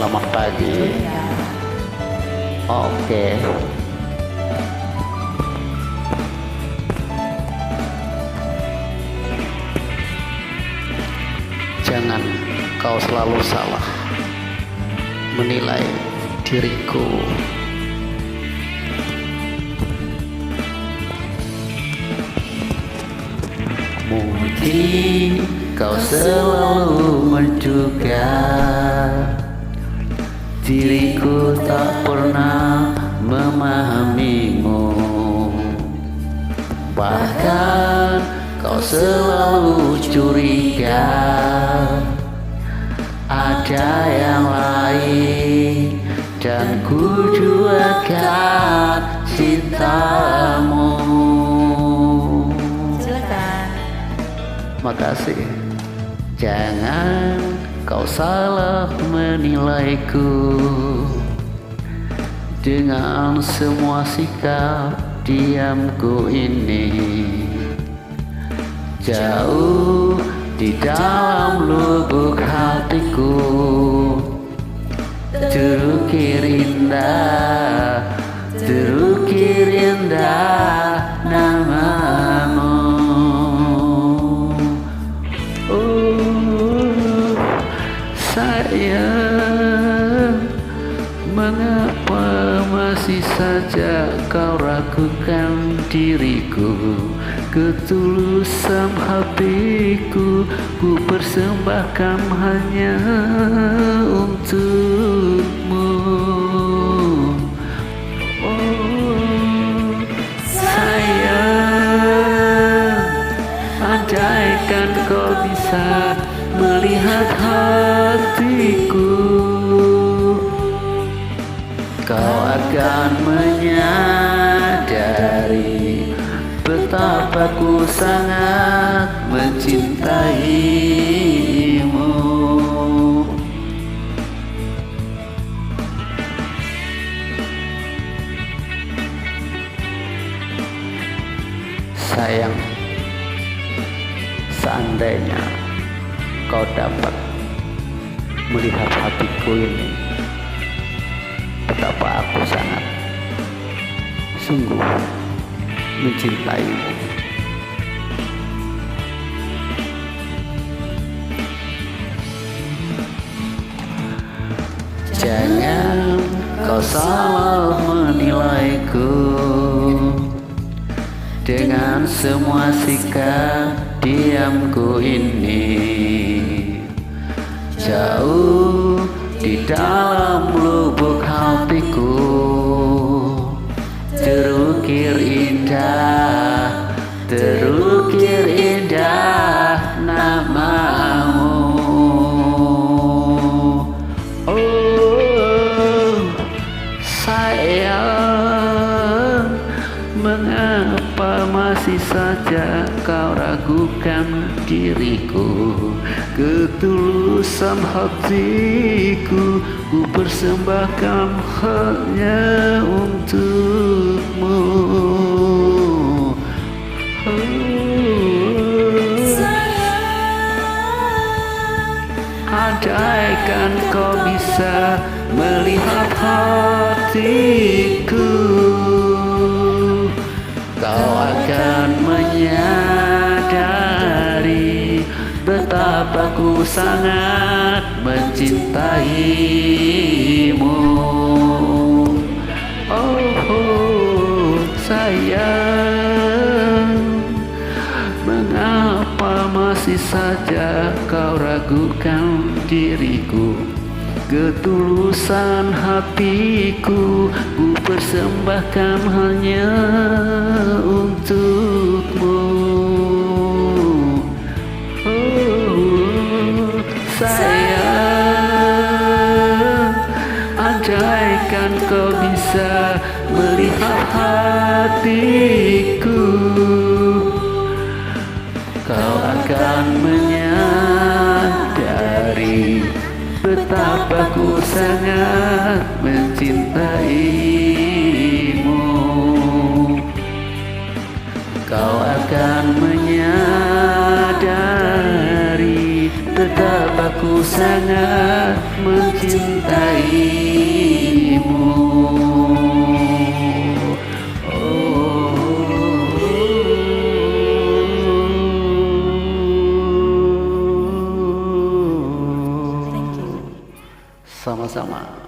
selamat pagi. Oke. Jangan kau selalu salah menilai diriku. Mungkin kau selalu menduga diriku tak pernah memahamimu. Bahkan kau selalu curiga ada yang lain, dan ku duakan cintamu. Silakan. Makasih. Jangan kau salah menilaiku dengan semua sikap diamku ini. Jauh di dalam lubuk hatiku terukir indah, terukir indah namamu. Oh sayang, mengapa masih saja kau ragukan diriku? Ketulusan hatiku ku persembahkan hanya untukmu. Oh sayang, andaikan kau bisa melihat hatiku, kau akan menyadari betapa ku sangat mencintaimu. Sayang, seandainya kau dapat melihat hatiku ini, betapa aku sangat sungguh mencintaimu. Jangan kau salah menilaiku dengan semua sikap diamku ini. Jauh di dalam lubuk hatiku terukir indah, terukir indah namamu. Oh sayang, mengapa masih saja kau ragukan diriku? Ketulusan hatiku ku persembahkan hanya untukmu. Andaikan kau bisa melihat hatiku, kau akan menyadari betapa ku sangat mencintaimu. Oh sayang, mengapa masih saja kau ragukan diriku? Ketulusan hatiku ku persembahkan hanya untukmu. Oh sayang, andaikan kau bisa melihat hatiku, kau akan menyadari betapa ku sangat mencintaimu. Kau akan menyadari betapa aku sangat mencintaimu. Sama-sama.